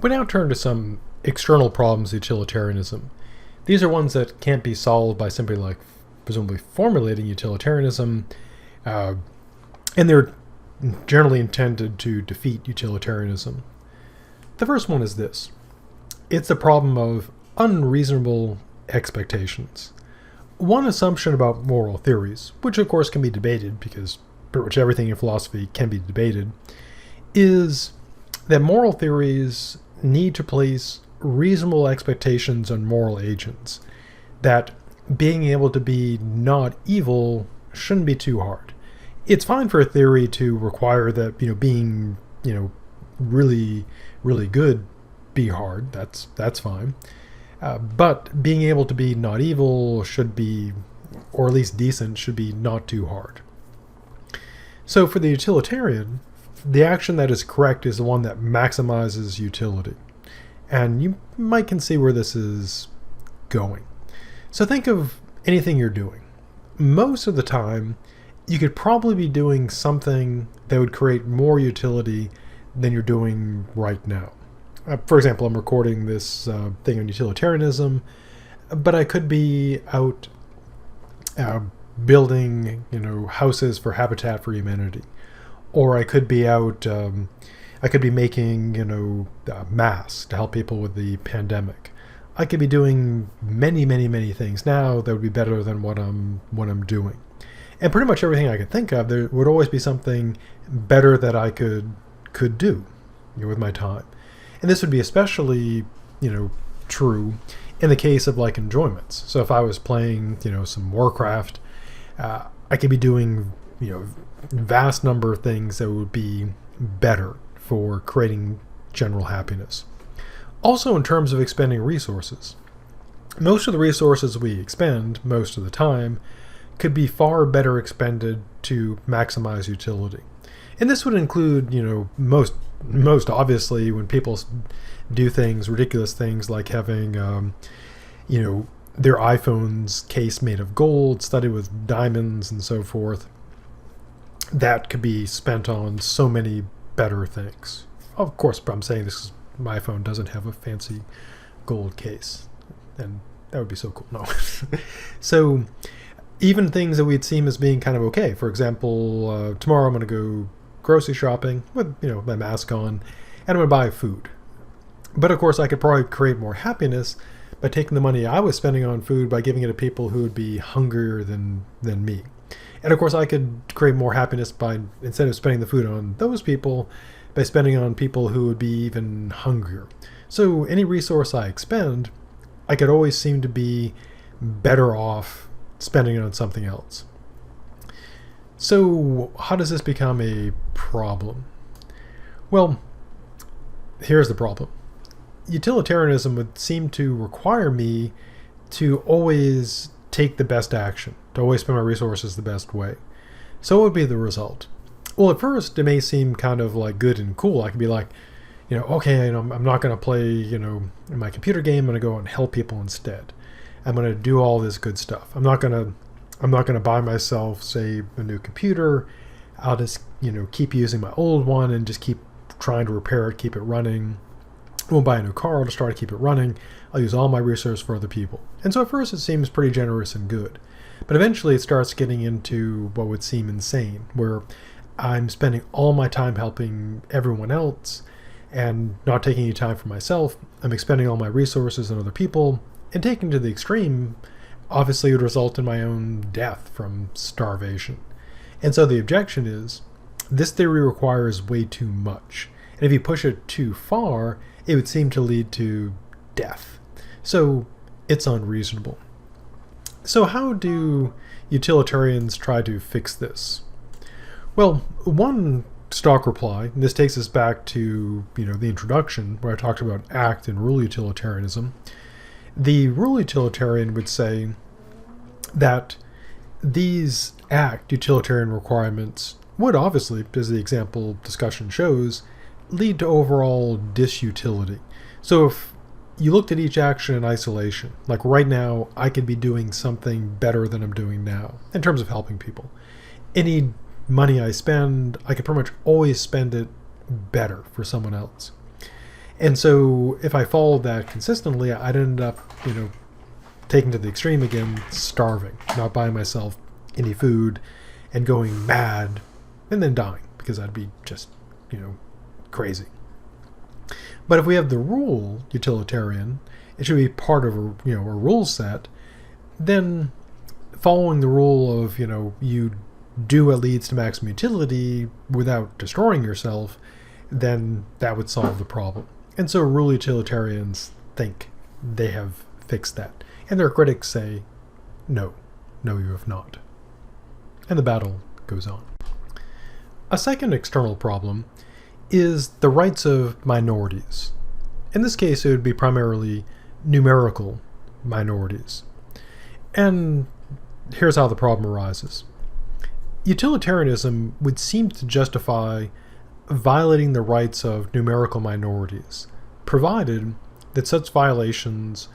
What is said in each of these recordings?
We now turn to some external problems of utilitarianism. These are ones that can't be solved by simply presumably formulating utilitarianism, and they're generally intended to defeat utilitarianism. The first one is this. It's the problem of unreasonable expectations. One assumption about moral theories, which of course can be debated because pretty much everything in philosophy can be debated, is that moral theories need to place reasonable expectations on moral agents, that being able to be not evil shouldn't be too hard. It's fine for a theory to require that being really good be hard. That's fine. But being able to be not evil should be, or at least decent, should be not too hard. So for the utilitarian, the action that is correct is the one that maximizes utility. And you might can see where this is going. So think of anything you're doing. Most of the time, you could probably be doing something that would create more utility than you're doing right now. For example, I'm recording this thing on utilitarianism, but I could be out building, houses for Habitat for Humanity, or I could be out, I could be making, masks to help people with the pandemic. I could be doing many things now that would be better than what I'm doing. And pretty much everything I could think of, there would always be something better that I could do with my time. And this would be especially, true in the case of enjoyments. So if I was playing, some Warcraft, I could be doing, vast number of things that would be better for creating general happiness. Also, in terms of expending resources, most of the resources we expend most of the time could be far better expended to maximize utility. And this would include, most obviously when people do things, ridiculous things like having, their iPhone's case made of gold, studded with diamonds and so forth. That could be spent on so many better things. Of course, I'm saying this because my iPhone doesn't have a fancy gold case, and that would be so cool. No. So even things that we'd seem as being kind of okay. For example, tomorrow I'm going to go grocery shopping with my mask on, and I'm going to buy food. But of course, I could probably create more happiness by taking the money I was spending on food by giving it to people who would be hungrier than me. And of course, I could create more happiness by, instead of spending the food on those people, by spending on people who would be even hungrier. So any resource I expend, I could always seem to be better off spending it on something else. So how does this become a problem? Well, here's the problem. Utilitarianism would seem to require me to always take the best action, to always spend my resources the best way. So what would be the result? Well, at first, it may seem kind of good and cool. I could be okay, I'm not going to play, in my computer game. I'm going to go and help people instead. I'm going to do all this good stuff. I'm not going to buy myself, say, a new computer. I'll just, keep using my old one and just keep trying to repair it, keep it running. I won't buy a new car. I'll just try to keep it running. I'll use all my resources for other people. And so at first, it seems pretty generous and good. But eventually, it starts getting into what would seem insane, where I'm spending all my time helping everyone else and not taking any time for myself. I'm expending all my resources on other people, and taken to the extreme, obviously would result in my own death from starvation. And so the objection is, this theory requires way too much. And if you push it too far, it would seem to lead to death. So it's unreasonable. So how do utilitarians try to fix this? Well, one stock reply, and this takes us back to the introduction where I talked about act and rule utilitarianism. The rule utilitarian would say that these act utilitarian requirements would obviously, as the example discussion shows, lead to overall disutility. So if you looked at each action in isolation, like right now, I could be doing something better than I'm doing now in terms of helping people. Any money I spend, I could pretty much always spend it better for someone else. And so if I followed that consistently, I'd end up, taken to the extreme again, starving, not buying myself any food and going mad and then dying because I'd be just, crazy. But if we have the rule utilitarian, it should be part of a rule set, then following the rule of, you do what leads to maximum utility without destroying yourself, then that would solve the problem. And so rule utilitarians think they have fixed that. And their critics say, no, you have not. And the battle goes on. A second external problem is the rights of minorities. In this case, it would be primarily numerical minorities. And here's how the problem arises. Utilitarianism would seem to justify violating the rights of numerical minorities, provided that such violations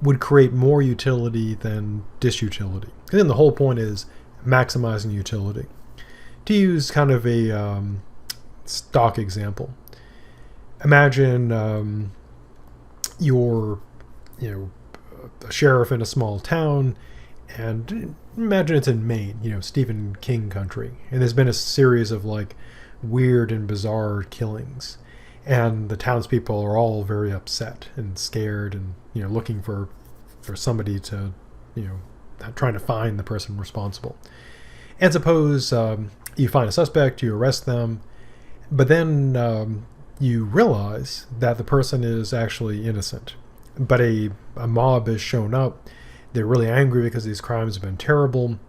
would create more utility than disutility. And then the whole point is maximizing utility. To use kind of a stock example, imagine you're, a sheriff in a small town, and imagine it's in Maine, Stephen King country, and there's been a series of weird and bizarre killings, and the townspeople are all very upset and scared, and looking for somebody to trying to find the person responsible. And suppose you find a suspect, you arrest them, but then you realize that the person is actually innocent, but a mob has shown up. They're really angry because these crimes have been terrible,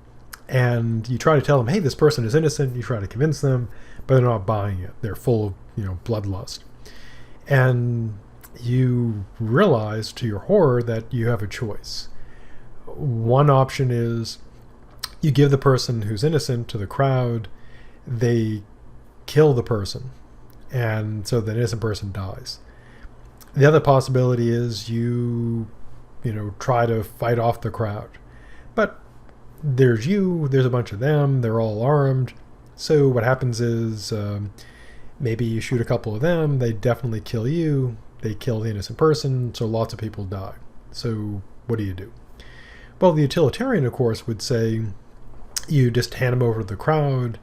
and you try to tell them, hey, this person is innocent. You try to convince them, but they're not buying it. They're full of bloodlust. And you realize to your horror that you have a choice. One option is you give the person who's innocent to the crowd, they kill the person, and so the innocent person dies. The other possibility is you try to fight off the crowd. But there's a bunch of them, they're all armed. So what happens is maybe you shoot a couple of them, they definitely kill you, they kill the innocent person, so lots of people die. So what do you do? Well, the utilitarian, of course, would say you just hand them over to the crowd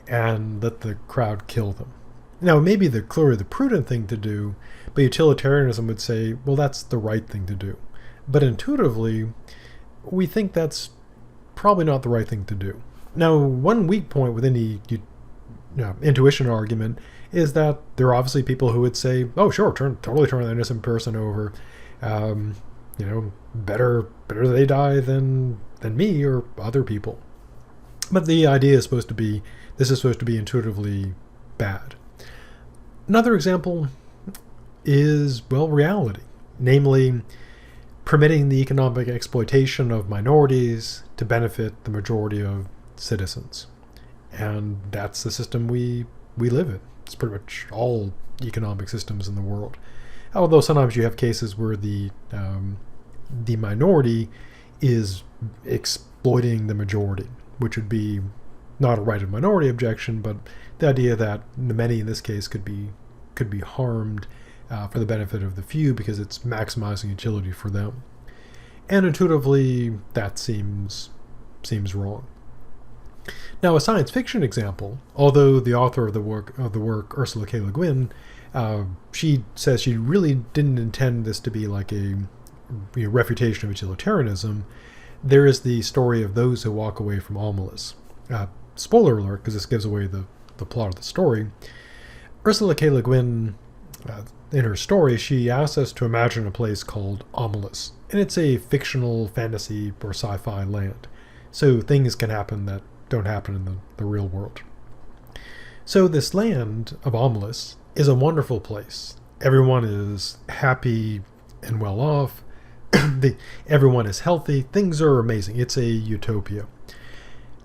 and let the crowd kill them. Now, maybe clearly the prudent thing to do, but utilitarianism would say, well, that's the right thing to do. But intuitively, we think that's probably not the right thing to do. Now, one weak point within the intuition argument is that there are obviously people who would say, oh, sure, totally turn the innocent person over. Better they die than me or other people. But the idea is supposed to be intuitively bad. Another example is, reality. Namely, permitting the economic exploitation of minorities to benefit the majority of citizens. And that's the system we live in. It's pretty much all economic systems in the world. Although sometimes you have cases where the minority is exploiting the majority, which would be not a right of minority objection, but the idea that the many in this case could be harmed for the benefit of the few because it's maximizing utility for them. And intuitively, that seems wrong. Now, a science fiction example, although the author of the work, Ursula K. Le Guin, she says she really didn't intend this to be like a refutation of utilitarianism. There is the story of those who walk away from Omelas. Spoiler alert, because this gives away the plot of the story. Ursula K. Le Guin, in her story, she asks us to imagine a place called Omelas. And it's a fictional fantasy or sci-fi land. So things can happen that don't happen in the real world. So this land of Omelas is a wonderful place. Everyone is happy and well off. Everyone is healthy. Things are amazing. It's a utopia.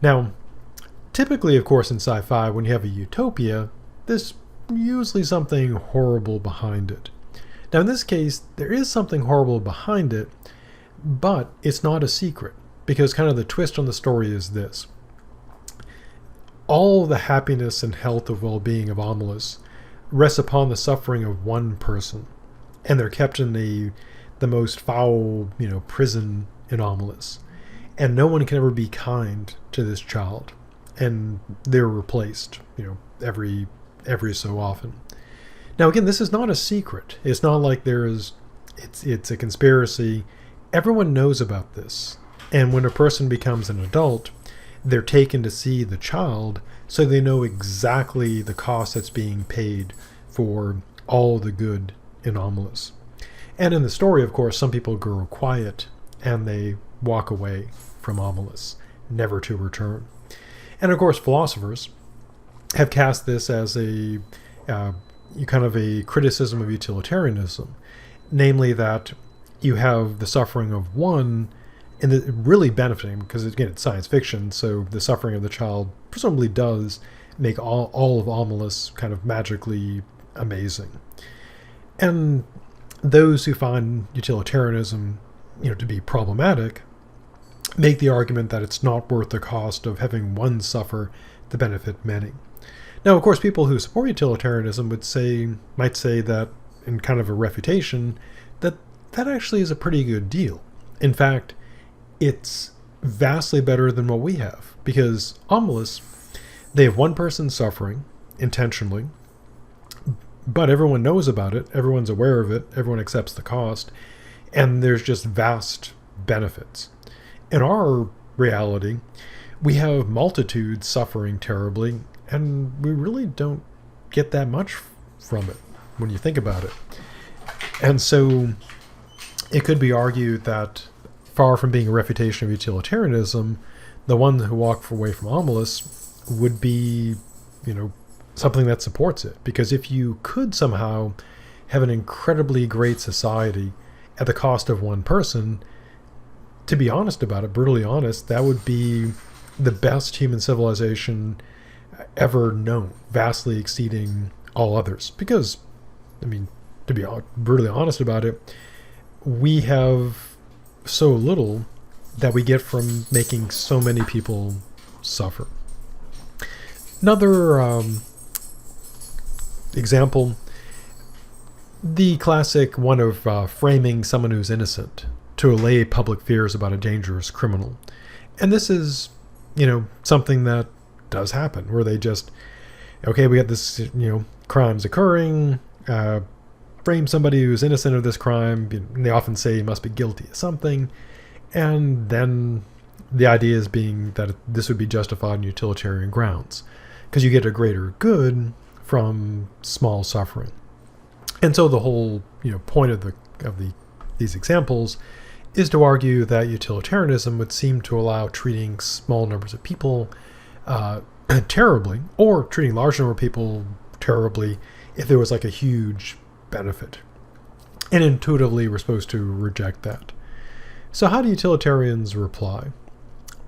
Now, typically, of course, in sci-fi, when you have a utopia, there's usually something horrible behind it. Now, in this case, there is something horrible behind it, but it's not a secret, because kind of the twist on the story is this. All the happiness and health of well-being of Omelas rests upon the suffering of one person, and they're kept in the most foul, prison anomalous, and no one can ever be kind to this child, and they're replaced, every so often. Now again, this is not a secret. It's not like it's a conspiracy. Everyone knows about this, and when a person becomes an adult, they're taken to see the child, so they know exactly the cost that's being paid for all the good anomalous. And in the story, of course, some people grow quiet and they walk away from Omelas, never to return. And of course, philosophers have cast this as a kind of a criticism of utilitarianism, namely that you have the suffering of one, and really benefiting, because again, it's science fiction, so the suffering of the child presumably does make all of Omelas kind of magically amazing. And those who find utilitarianism, to be problematic, make the argument that it's not worth the cost of having one suffer to benefit many. Now, of course, people who support utilitarianism might say that, in kind of a refutation, that actually is a pretty good deal. In fact, it's vastly better than what we have, because Omelas, they have one person suffering intentionally, but everyone knows about it, everyone's aware of it, everyone accepts the cost, and there's just vast benefits. In our reality, we have multitudes suffering terribly, and we really don't get that much from it when you think about it. And so it could be argued that, far from being a refutation of utilitarianism, the ones who walk away from Omelas would be, something that supports it. Because if you could somehow have an incredibly great society at the cost of one person, to be honest about it, brutally honest, that would be the best human civilization ever known, vastly exceeding all others. Because, to be brutally honest about it, we have so little that we get from making so many people suffer. Another example, the classic one of framing someone who's innocent to allay public fears about a dangerous criminal. And this is, something that does happen, where they just, okay, we got this, crimes occurring, frame somebody who's innocent of this crime, and they often say he must be guilty of something, and then the idea is being that this would be justified on utilitarian grounds, because you get a greater good from small suffering. And so the whole point of these examples is to argue that utilitarianism would seem to allow treating small numbers of people terribly, or treating large number of people terribly, if there was like a huge benefit. And intuitively we're supposed to reject that. So how do utilitarians reply?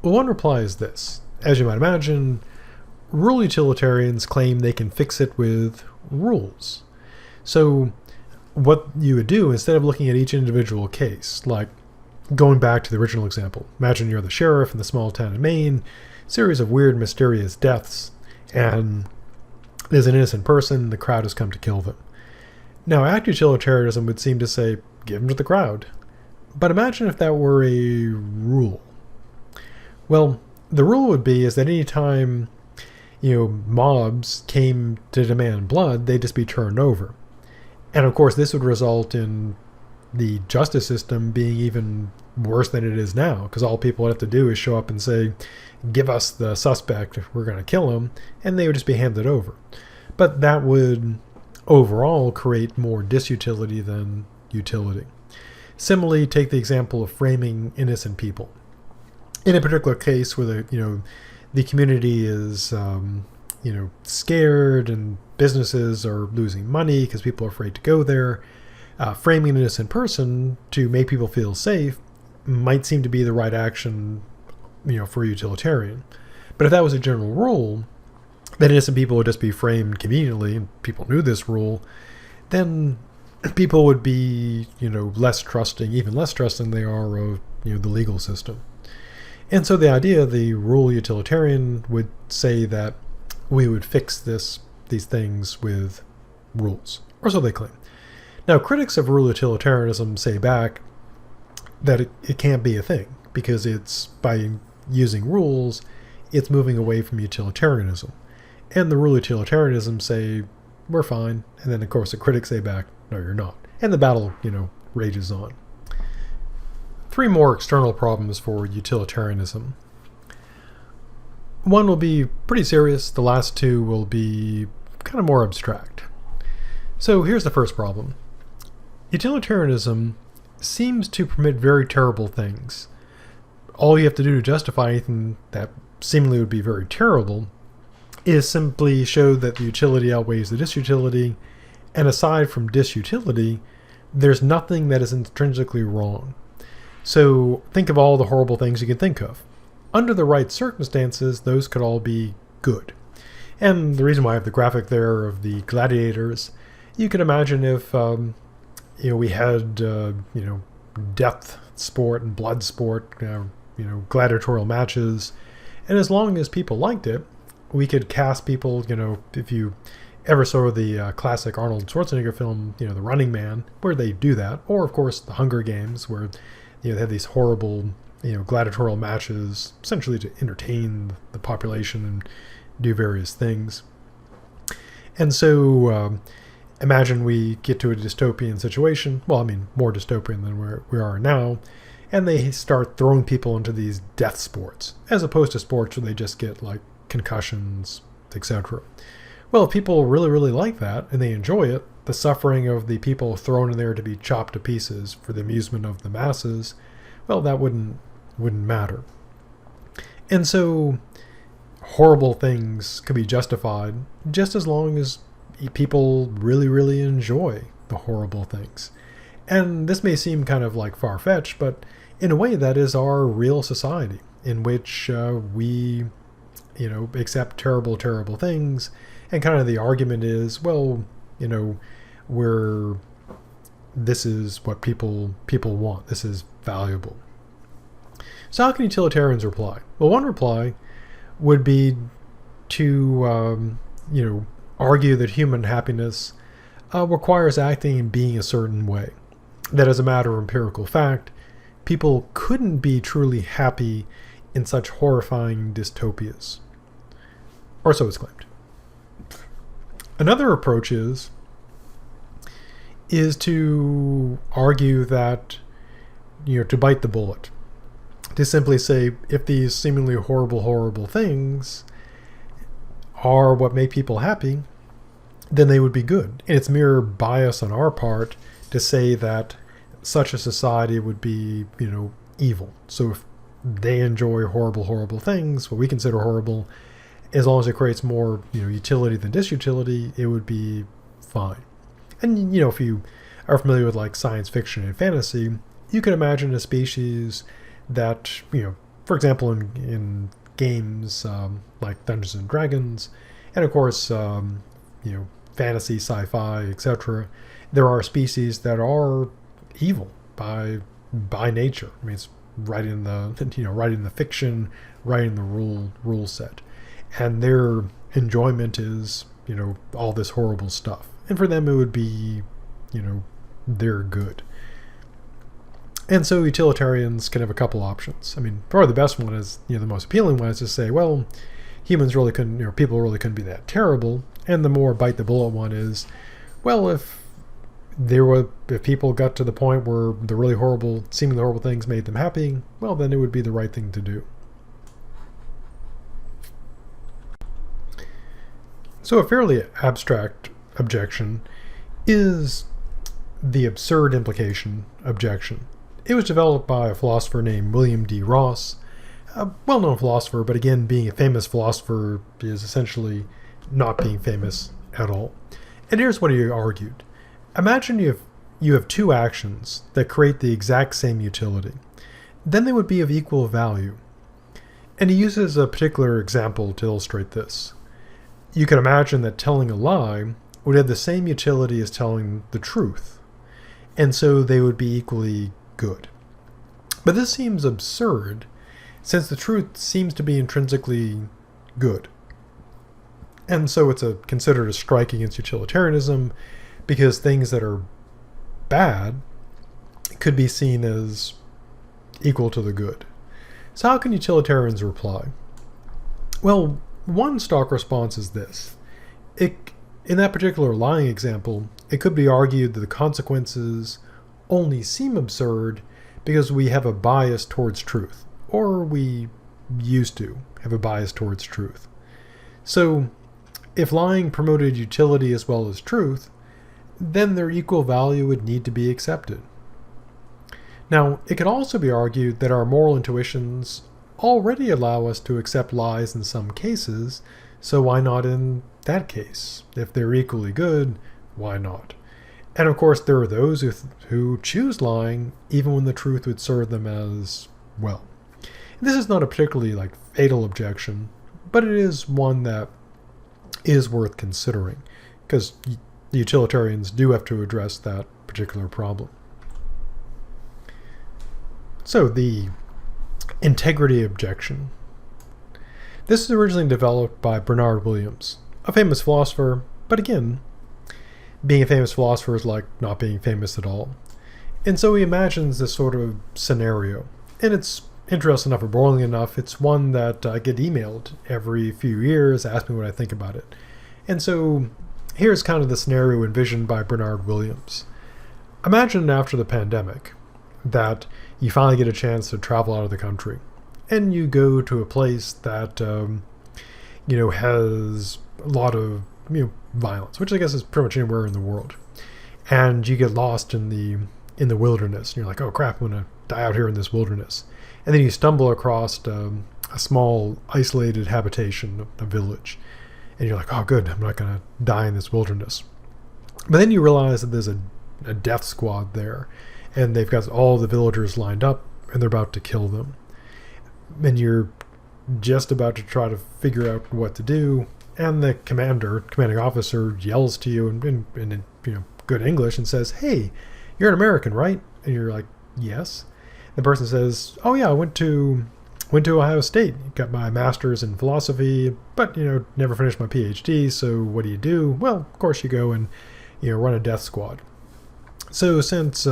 Well, one reply is this. As you might imagine, rule utilitarians claim they can fix it with rules. So what you would do, instead of looking at each individual case, like going back to the original example, imagine you're the sheriff in the small town in Maine, series of weird, mysterious deaths, and there's an innocent person, the crowd has come to kill them. Now, act utilitarianism would seem to say, give them to the crowd. But imagine if that were a rule. Well, the rule would be is that any time, mobs came to demand blood, they'd just be turned over. And of course, this would result in the justice system being even worse than it is now, because all people would have to do is show up and say, give us the suspect, we're going to kill him, and they would just be handed over. But that would overall create more disutility than utility. Similarly, take the example of framing innocent people. In a particular case where the community is scared and businesses are losing money because people are afraid to go there, framing an innocent person to make people feel safe might seem to be the right action, for a utilitarian. But if that was a general rule, that innocent people would just be framed conveniently, and people knew this rule, then people would be, less trusting, even less trusting they are of, the legal system. And so the idea, the rule utilitarian would say that we would fix these things with rules, or so they claim. Now, critics of rule utilitarianism say back that it can't be a thing, because it's, by using rules, it's moving away from utilitarianism. And the rule utilitarianism say, we're fine. And then, of course, the critics say back, no, you're not. And the battle, rages on. 3 more external problems for utilitarianism. One will be pretty serious. The last 2 will be kind of more abstract. So here's the first problem. Utilitarianism seems to permit very terrible things. All you have to do to justify anything that seemingly would be very terrible is simply show that the utility outweighs the disutility, and aside from disutility, there's nothing that is intrinsically wrong. So think of all the horrible things you can think of. Under the right circumstances, those could all be good. And the reason why I have the graphic there of the gladiators, you can imagine if we had death sport and blood sport, gladiatorial matches, and as long as people liked it, we could cast people, if you ever saw the classic Arnold Schwarzenegger film, The Running Man, where they do that, or of course the Hunger Games, where they have these horrible gladiatorial matches, essentially to entertain the population and do various things. And so imagine we get to a dystopian situation, more dystopian than we are now, and they start throwing people into these death sports, as opposed to sports where they just get like concussions, etc. Well, if people really, really like that and they enjoy it, the suffering of the people thrown in there to be chopped to pieces for the amusement of the masses, well, that wouldn't matter. And so horrible things could be justified just as long as people really, really enjoy the horrible things. And this may seem kind of like far-fetched, but in a way that is our real society, in which we accept terrible, terrible things. And kind of the argument is, this is what people want. This is valuable. So how can utilitarians reply? Well, one reply would be to, argue that human happiness requires acting and being a certain way. That as a matter of empirical fact, people couldn't be truly happy in such horrifying dystopias. Or so it's claimed. Another approach is to argue that, to bite the bullet. To simply say, if these seemingly horrible, horrible things are what make people happy, then they would be good. And it's mere bias on our part to say that such a society would be, evil. So if they enjoy horrible, horrible things, what we consider horrible, as long as it creates more, utility than disutility, it would be fine. And, if you are familiar with like science fiction and fantasy, you can imagine a species that, for example, in games like Dungeons and Dragons, and of course, fantasy, sci-fi, etc., there are species that are evil by nature. It's right in the right in the fiction, right in the rule set, and their enjoyment is all this horrible stuff, and for them it would be they're good. And so utilitarians can have a couple options. Probably the best one is, the most appealing one is to say, well, humans really couldn't, people really couldn't be that terrible. And the more bite the bullet one is, well, if people got to the point where the really horrible, seemingly horrible things made them happy, well, then it would be the right thing to do. So a fairly abstract objection is the absurd implication objection. It was developed by a philosopher named William D. Ross, a well-known philosopher, but again, being a famous philosopher is essentially not being famous at all. And here's what he argued. Imagine you have 2 actions that create the exact same utility. Then they would be of equal value. And he uses a particular example to illustrate this. You can imagine that telling a lie would have the same utility as telling the truth, and so they would be equally good. But this seems absurd, since the truth seems to be intrinsically good. And so it's considered a strike against utilitarianism, because things that are bad could be seen as equal to the good. So how can utilitarians reply? Well, one stock response is this. In that particular lying example, it could be argued that the consequences only seem absurd because we have a bias towards truth, or we used to have a bias towards truth. So, if lying promoted utility as well as truth, then their equal value would need to be accepted. Now, it could also be argued that our moral intuitions already allow us to accept lies in some cases, so why not in that case? If they're equally good, why not? And of course, there are those who choose lying even when the truth would serve them as well. This is not a particularly fatal objection, but it is one that is worth considering, because the utilitarians do have to address that particular problem. So, the integrity objection. This is originally developed by Bernard Williams, a famous philosopher, but again, being a famous philosopher is like not being famous at all. And so he imagines this sort of scenario, and it's interesting enough or boring enough. It's one that I get emailed every few years, ask me what I think about it. And so here's kind of the scenario envisioned by Bernard Williams. Imagine after the pandemic that you finally get a chance to travel out of the country, and you go to a place that has a lot of violence, which I guess is pretty much anywhere in the world, and you get lost in the wilderness, and you're like, oh crap, I'm gonna die out here in this wilderness. And then you stumble across a small isolated habitation, a village, and you're like, oh good, I'm not gonna die in this wilderness. But then you realize that there's a death squad there, and they've got all the villagers lined up, and they're about to kill them. And you're just about to try to figure out what to do, and the commanding officer yells to you in good English and says, hey, you're an American, right? And you're like, yes. The person says, oh yeah, I went to Ohio State, got my master's in philosophy, but never finished my PhD, so what do you do? Well, of course you go and run a death squad. So since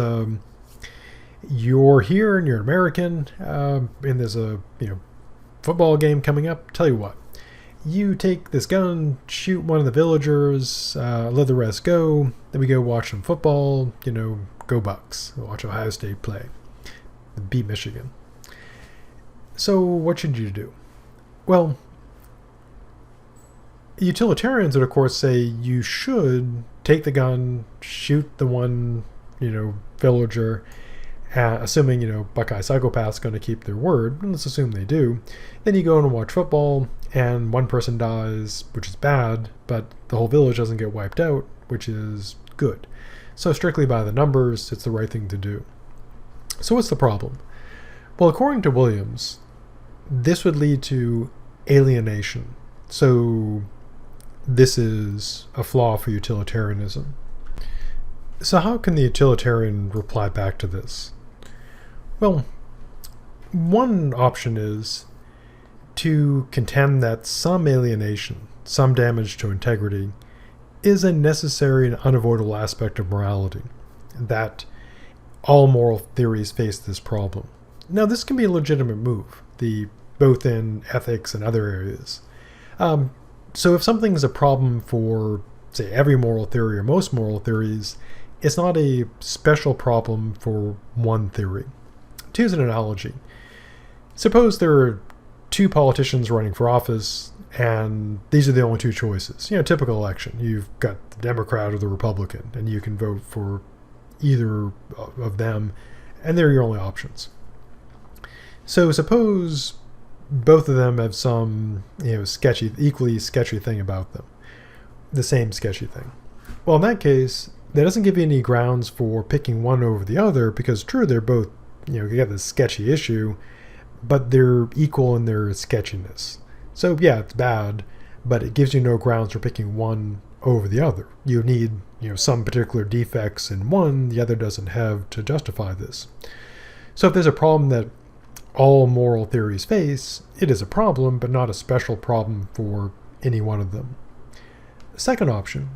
you're here and you're an American, and there's a football game coming up, tell you what, you take this gun, shoot one of the villagers, let the rest go, then we go watch some football, go Bucks, watch Ohio State play, beat Michigan. So what should you do? Well, utilitarians would of course say you should take the gun, shoot the one villager, assuming Buckeye psychopath's going to keep their word, and let's assume they do. Then you go and watch football, and one person dies, which is bad, but the whole village doesn't get wiped out, which is good. So strictly by the numbers, it's the right thing to do. So what's the problem? Well, according to Williams, this would lead to alienation. So this is a flaw for utilitarianism. So how can the utilitarian reply back to this? Well, one option is to contend that some alienation, some damage to integrity, is a necessary and unavoidable aspect of morality, that all moral theories face this problem. Now, this can be a legitimate move, both in ethics and other areas. So if something is a problem for, say, every moral theory or most moral theories, it's not a special problem for one theory. To use an analogy, suppose there are two politicians running for office, and these are the only two choices. Typical election. You've got the Democrat or the Republican, and you can vote for either of them, and they're your only options. So suppose both of them have some, equally sketchy thing about them. The same sketchy thing. Well, in that case, that doesn't give you any grounds for picking one over the other, because true, they're both, you got this sketchy issue, but they're equal in their sketchiness. So yeah, it's bad, but it gives you no grounds for picking one over the other. You need, some particular defects in one the other doesn't have to justify this. So if there's a problem that all moral theories face, it is a problem, but not a special problem for any one of them. Second option,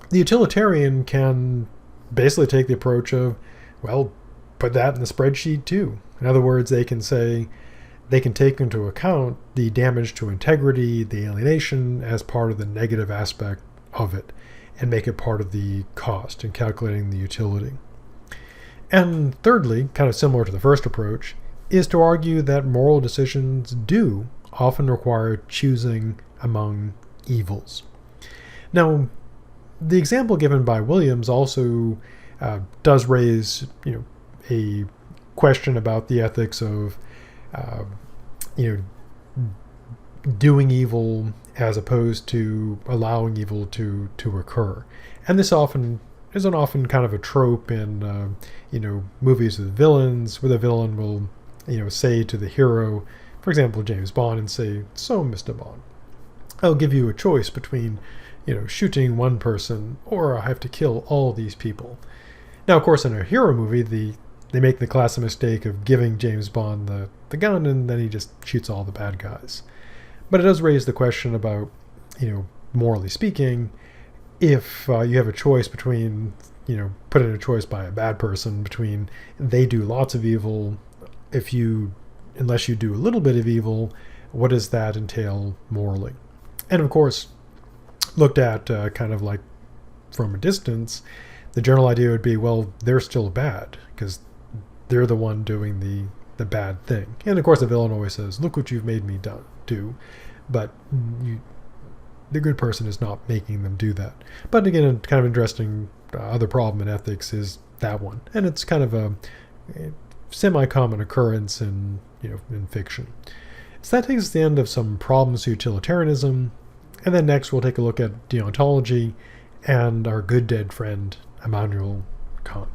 the utilitarian can basically take the approach of, well, put that in the spreadsheet too. In other words, they can say, they can take into account the damage to integrity, the alienation, as part of the negative aspect of it, and make it part of the cost in calculating the utility. And thirdly, kind of similar to the first approach, is to argue that moral decisions do often require choosing among evils. Now, the example given by Williams also does raise, a question about the ethics of, doing evil as opposed to allowing evil to occur. And this often is kind of a trope in, movies with villains, where the villain will, say to the hero, for example, James Bond, and say, "So, Mr. Bond, I'll give you a choice between, shooting one person or I have to kill all these people." Now, of course, in a hero movie, they make the classic mistake of giving James Bond the gun, and then he just shoots all the bad guys. But it does raise the question about, morally speaking, if you have a choice between, put in a choice by a bad person between they do lots of evil, unless you do a little bit of evil, what does that entail morally? And of course, looked at kind of like from a distance, the general idea would be, well, they're still bad because they're the one doing the bad thing. And of course, the villain always says, "Look what you've made me do." But the good person is not making them do that. But again, a kind of interesting other problem in ethics is that one. And it's kind of a semi-common occurrence in fiction. So that takes us to the end of some problems to utilitarianism. And then next we'll take a look at deontology and our good dead friend, Immanuel Kant.